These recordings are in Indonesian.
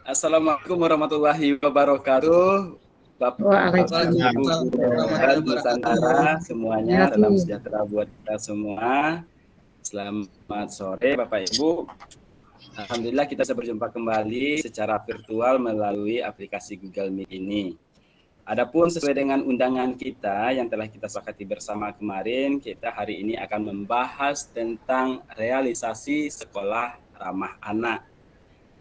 Assalamualaikum warahmatullahi wabarakatuh. Bapak, Ibu, dan Nusantara semuanya, dalam sejahtera buat kita semua. Selamat sore Bapak Ibu. Alhamdulillah kita bisa berjumpa kembali secara virtual melalui aplikasi Google Meet ini. Adapun sesuai dengan undangan kita yang telah kita sepakati bersama kemarin, kita hari ini akan membahas tentang realisasi sekolah ramah anak.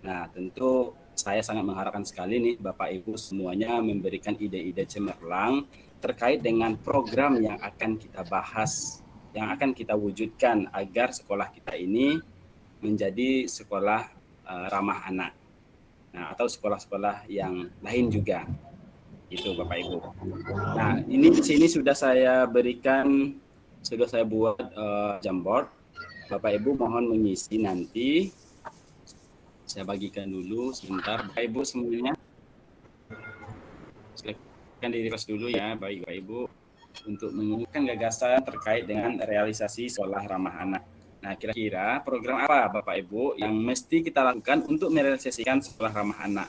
Nah, tentu saya sangat mengharapkan sekali nih Bapak Ibu semuanya memberikan ide-ide cemerlang terkait dengan program yang akan kita bahas, yang akan kita wujudkan agar sekolah kita ini menjadi sekolah ramah anak. Nah, atau sekolah-sekolah yang lain juga. Itu Bapak Ibu. Nah, ini di sini sudah saya buat Jamboard. Bapak Ibu mohon mengisi nanti. Saya bagikan dulu sebentar. Bapak Ibu semuanya. Silakan di-refresh dulu ya, Bapak Ibu, untuk mengumumkan gagasan terkait dengan realisasi sekolah ramah anak. Nah, kira-kira program apa Bapak Ibu yang mesti kita lakukan untuk merealisasikan sekolah ramah anak?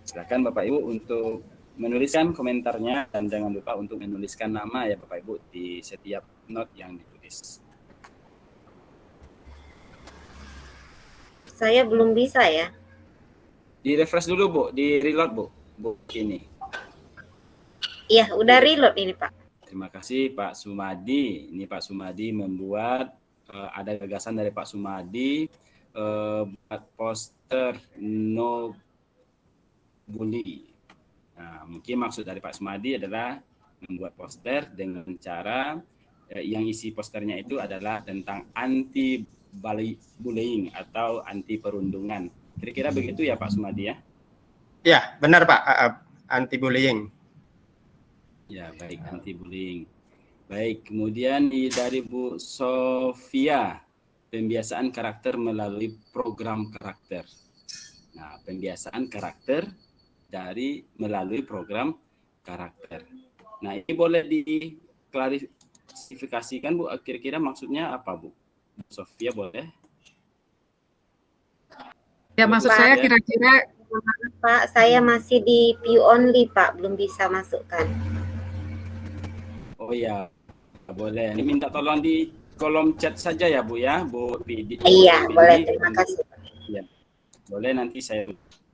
Silakan Bapak Ibu untuk menuliskan komentarnya dan jangan lupa untuk menuliskan nama ya Bapak Ibu di setiap note yang ditulis. Saya belum bisa ya. Di refresh dulu Bu, di reload Bu ini. Iya, udah reload ini Pak. Terima kasih Pak Sumadi. Ini Pak Sumadi membuat ada gagasan dari Pak Sumadi buat poster no bully. Nah, mungkin maksud dari Pak Sumadi adalah membuat poster dengan cara yang isi posternya itu adalah tentang anti bullying atau anti perundungan. Kira-kira begitu ya Pak Sumadi ya? Ya, benar Pak, anti bullying. Ya, baik, anti bullying. Baik, kemudian dari Bu Sofia, pembiasaan karakter melalui program karakter. Nah, pembiasaan karakter melalui program karakter. Nah, ini boleh diklarifikasikan Bu, kira-kira maksudnya apa Bu? Bu Sofia boleh? Ya, maksud saya kira-kira Pak, saya masih di view only Pak, belum bisa masukkan. Oh ya, boleh. Ini minta tolong di kolom chat saja ya Bu ya, Bu PD. Iya, boleh. Terima kasih. Ya, boleh nanti saya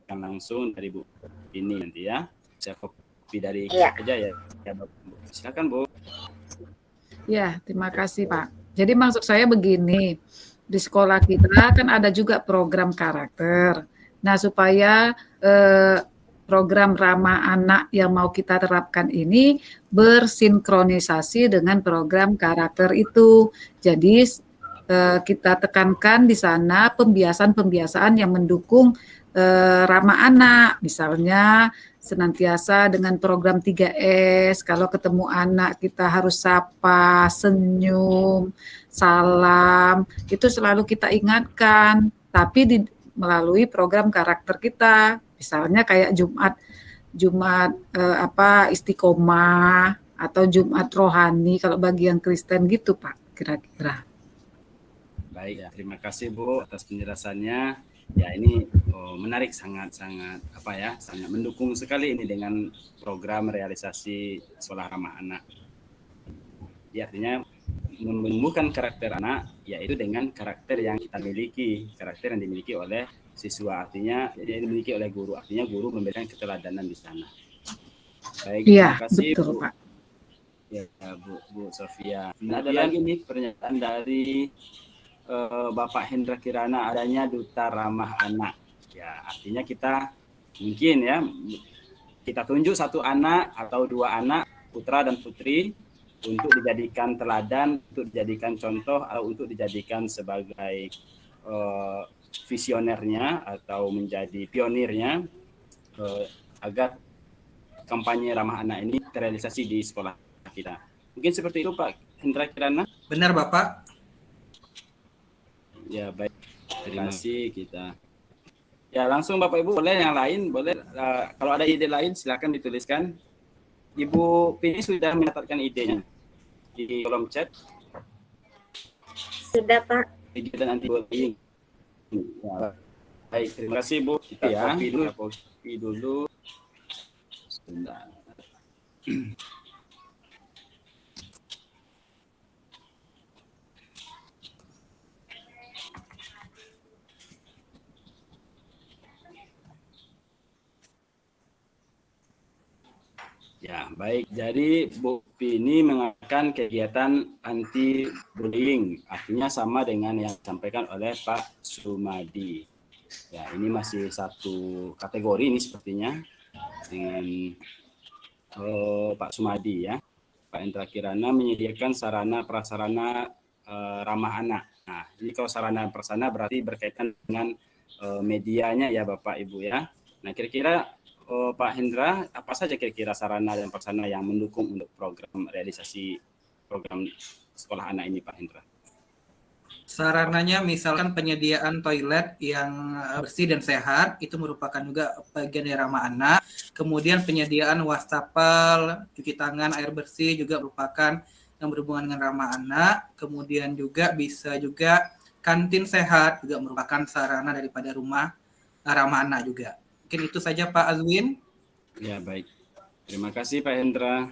akan langsung dari Bu ini nanti ya. Saya copy dari aja ya. Silakan Bu. Ya, terima kasih Pak. Jadi maksud saya begini, di sekolah kita kan ada juga program karakter. Nah, supaya program ramah anak yang mau kita terapkan ini bersinkronisasi dengan program karakter itu. Jadi kita tekankan di sana pembiasaan-pembiasaan yang mendukung ramah anak, misalnya senantiasa dengan program 3S, kalau ketemu anak kita harus sapa, senyum, salam, itu selalu kita ingatkan, tapi melalui program karakter kita, misalnya kayak Jumat Istiqomah atau Jumat Rohani kalau bagi yang Kristen gitu Pak, kira-kira. Baik, terima kasih Bu atas penjelasannya. Ya, ini menarik, sangat sangat mendukung sekali ini dengan program realisasi sekolah ramah anak. Ya, artinya menumbuhkan karakter anak yaitu dengan karakter yang kita miliki, karakter yang dimiliki oleh siswa, artinya yang dimiliki oleh guru, artinya guru memberikan keteladanan di sana. Baik, ya, terima kasih betul, Bu. Pak. Ya, Bu Sofia. Ada lagi nih pernyataan dari Bapak Hendra Kirana, adanya duta ramah anak. Ya, artinya kita mungkin ya kita tunjuk satu anak atau dua anak, putra dan putri, untuk dijadikan teladan, untuk dijadikan contoh, atau untuk dijadikan sebagai visionernya atau menjadi pionirnya agar kampanye ramah anak ini terrealisasi di sekolah kita. Mungkin seperti itu Pak Hendra Kirana. Benar Bapak. Ya, baik. Terima kasih kita. Ya, langsung Bapak Ibu boleh yang lain, boleh kalau ada ide lain silakan dituliskan. Ibu Pini sudah mencatatkan idenya di kolom chat. Sudah Pak. Ide dan anti bullying. Ya. Baik, terima kasih Bu. Kita kopi dulu. Sebentar. Ya, baik. Jadi Bu ini mengatakan kegiatan anti bullying, artinya sama dengan yang disampaikan oleh Pak Sumadi. Ya, ini masih satu kategori ini sepertinya dengan Pak Sumadi ya. Pak Hendra Kirana menyediakan sarana prasarana ramah anak. Nah, ini kalau sarana prasarana berarti berkaitan dengan medianya ya Bapak Ibu ya. Nah, kira-kira Pak Hendra, apa saja kira-kira sarana dan prasarana yang mendukung untuk program realisasi program sekolah anak ini Pak Hendra? Sarananya misalkan penyediaan toilet yang bersih dan sehat, itu merupakan juga bagian dari ramah anak. Kemudian penyediaan wastafel, cuci tangan, air bersih juga merupakan yang berhubungan dengan ramah anak. Kemudian juga bisa juga kantin sehat juga merupakan sarana daripada rumah ramah anak juga. Mungkin itu saja Pak Azwin. Ya, baik. Terima kasih Pak Hendra.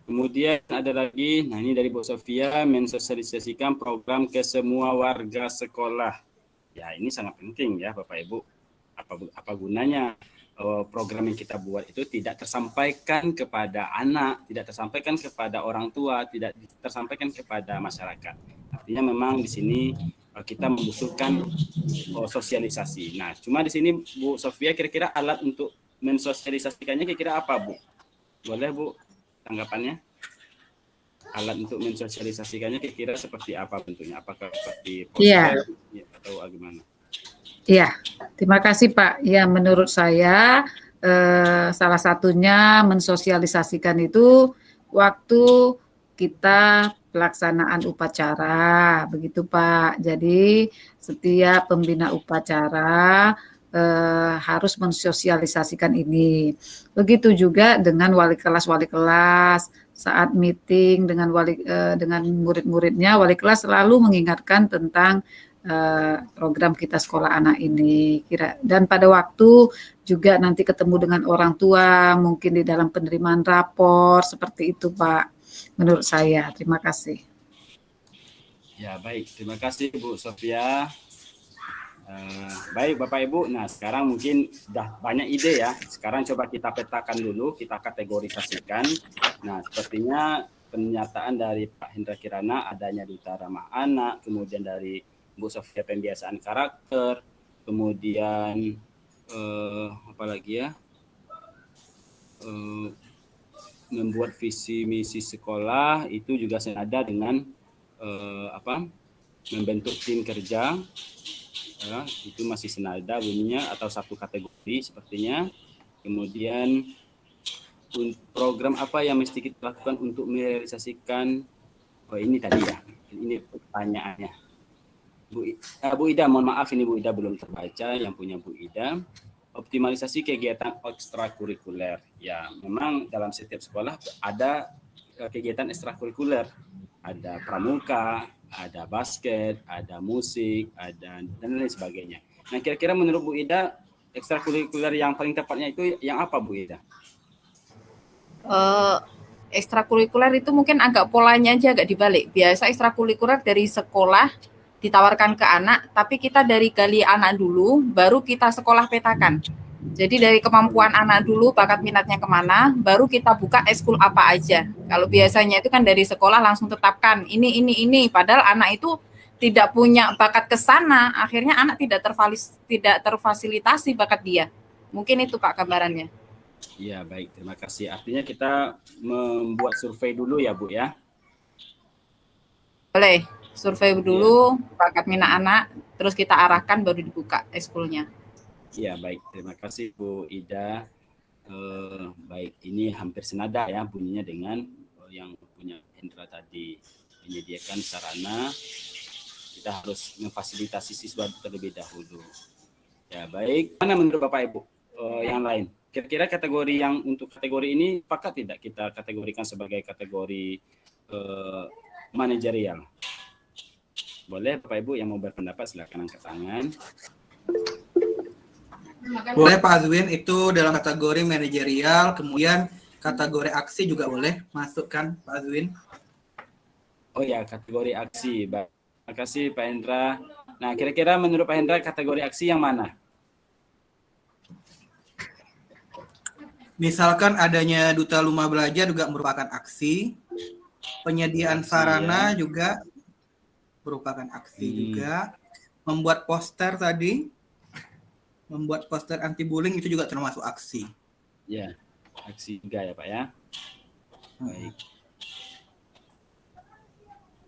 Kemudian ada lagi, nah ini dari Bu Sofia, mensosialisasikan program ke semua warga sekolah. Ya, ini sangat penting ya Bapak Ibu. Apa gunanya program yang kita buat itu tidak tersampaikan kepada anak, tidak tersampaikan kepada orang tua, tidak tersampaikan kepada masyarakat. Artinya memang di sini kita membutuhkan sosialisasi. Nah, cuma di sini Bu Sofia kira-kira alat untuk mensosialisasikannya kira-kira apa Bu? Boleh Bu tanggapannya? Alat untuk mensosialisasikannya kira-kira seperti apa bentuknya? Apakah seperti poster atau bagaimana? Iya, terima kasih Pak. Ya, menurut saya salah satunya mensosialisasikan itu waktu kita pelaksanaan upacara, begitu Pak. Jadi setiap pembina upacara harus mensosialisasikan ini. Begitu juga dengan wali kelas saat meeting dengan dengan murid-muridnya, wali kelas selalu mengingatkan tentang program kita sekolah anak ini. Dan pada waktu juga nanti ketemu dengan orang tua, mungkin di dalam penerimaan rapor, seperti itu Pak, menurut saya. Terima kasih. Ya, baik. Terima kasih Bu Sofia. Baik Bapak Ibu, nah sekarang mungkin sudah banyak ide ya. Sekarang coba kita petakan dulu, kita kategorisasikan. Nah, sepertinya pernyataan dari Pak Hendra Kirana adanya duta ramah anak, kemudian dari Bu Sofia pembiasaan karakter, kemudian apa lagi ya, membuat visi misi sekolah itu juga senada dengan membentuk tim kerja, itu masih senada bunyinya atau satu kategori sepertinya. Kemudian program apa yang mesti kita lakukan untuk merealisasikan ini tadi ya, ini pertanyaannya. Bu Ida, mohon maaf ini Bu Ida belum terbaca, yang punya Bu Ida. Optimalisasi kegiatan ekstrakurikuler. Ya, memang dalam setiap sekolah ada kegiatan ekstrakurikuler. Ada pramuka, ada basket, ada musik, ada dan lain sebagainya. Nah, kira-kira menurut Bu Ida, ekstrakurikuler yang paling tepatnya itu yang apa Bu Ida? Ekstrakurikuler itu mungkin agak polanya aja agak dibalik. Biasa ekstrakurikuler dari sekolah ditawarkan ke anak, tapi kita dari gali anak dulu, baru kita sekolah petakan. Jadi dari kemampuan anak dulu, bakat minatnya kemana, baru kita buka ekskul apa aja. Kalau biasanya itu kan dari sekolah langsung tetapkan ini. Padahal anak itu tidak punya bakat ke sana, akhirnya anak tidak terfasilitasi bakat dia. Mungkin itu Pak gambarannya. Iya, baik. Terima kasih. Artinya kita membuat survei dulu ya Bu ya? Boleh. Survei dulu, bakat minat anak, terus kita arahkan baru dibuka ekskulnya. Ya, baik. Terima kasih Bu Ida. Baik, ini hampir senada ya bunyinya dengan yang punya Hendra tadi. Menyediakan sarana, kita harus memfasilitasi siswa terlebih dahulu. Ya, baik. Mana menurut Bapak Ibu yang lain? Kira-kira kategori yang untuk kategori ini apakah tidak kita kategorikan sebagai kategori manajerial? Boleh Bapak Ibu yang mau berpendapat silakan angkat tangan. Boleh Pak Azwin, itu dalam kategori manajerial, kemudian kategori aksi juga boleh masukkan Pak Azwin. Oh ya, kategori aksi. Baik. Terima kasih Pak Hendra. Nah, kira-kira menurut Pak Hendra kategori aksi yang mana? Misalkan adanya duta rumah belajar juga merupakan aksi, penyediaan sarana juga merupakan aksi juga, membuat poster tadi, membuat poster anti bullying itu juga termasuk aksi. Ya, aksi juga ya Pak ya. Baik.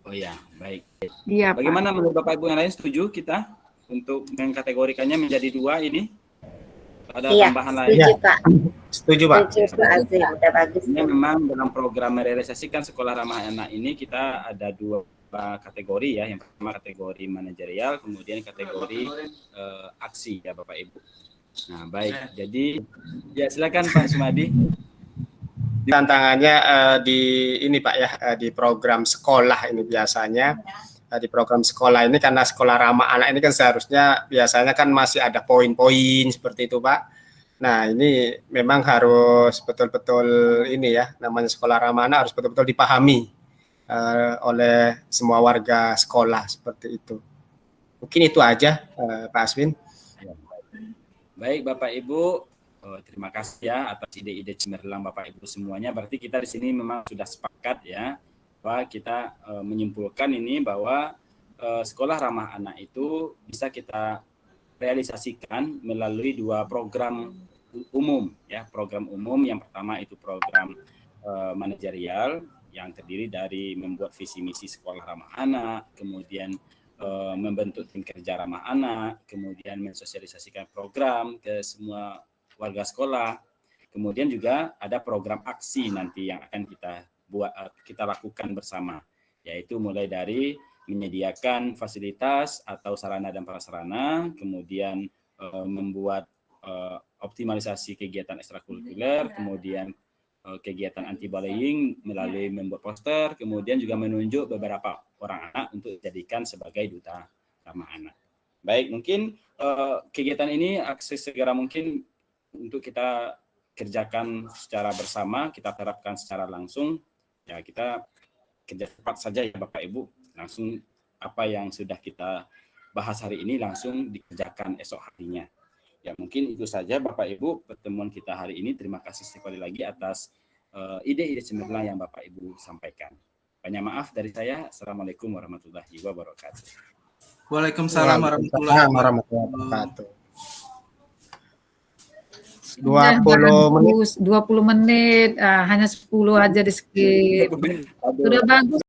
Oh ya, baik. Iya, Pak. Bagaimana menurut Bapak Ibu yang lain, setuju kita untuk mengkategorikannya menjadi 2 ini? Ada tambahan lain? Setuju Pak. Setuju Pak. Setuju Pak Azim, udah bagus. Ini memang dalam program merealisasikan sekolah ramah anak ini kita ada 2 kategori ya. Yang pertama kategori manajerial, kemudian kategori aksi ya Bapak Ibu. Nah baik, jadi ya silakan Pak Sumadi. Tantangannya di ini Pak ya, di program sekolah ini biasanya di program sekolah ini, karena sekolah ramah anak ini kan seharusnya biasanya kan masih ada poin-poin seperti itu Pak. Nah ini memang harus betul-betul ini ya, namanya sekolah ramah anak harus betul-betul dipahami oleh semua warga sekolah seperti itu. Mungkin itu aja Pak Aswin. Baik Bapak Ibu, terima kasih ya atas ide-ide cemerlang Bapak Ibu semuanya. Berarti kita di sini memang sudah sepakat ya, bahwa kita menyimpulkan ini bahwa sekolah ramah anak itu bisa kita realisasikan melalui 2 program umum ya. Program umum yang pertama itu program manajerial yang terdiri dari membuat visi misi sekolah ramah anak, kemudian membentuk tim kerja ramah anak, kemudian mensosialisasikan program ke semua warga sekolah. Kemudian juga ada program aksi nanti yang akan kita lakukan bersama, yaitu mulai dari menyediakan fasilitas atau sarana dan prasarana, kemudian membuat optimalisasi kegiatan ekstrakurikuler, kemudian kegiatan anti bullying melalui membuat poster, kemudian juga menunjuk beberapa orang anak untuk dijadikan sebagai duta ramah anak. Baik, mungkin kegiatan ini akses segera mungkin untuk kita kerjakan secara bersama, kita terapkan secara langsung. Ya, kita kerja cepat saja ya Bapak Ibu, langsung apa yang sudah kita bahas hari ini langsung dikerjakan esok harinya. Ya mungkin itu saja Bapak Ibu pertemuan kita hari ini. Terima kasih sekali lagi atas ide-ide cemerlang yang Bapak Ibu sampaikan. Banyak maaf dari saya. Assalamualaikum warahmatullahi wabarakatuh. Waalaikumsalam warahmatullahi wabarakatuh. 20 menit. 20 menit, hanya 10 aja di skip. Sudah bagus.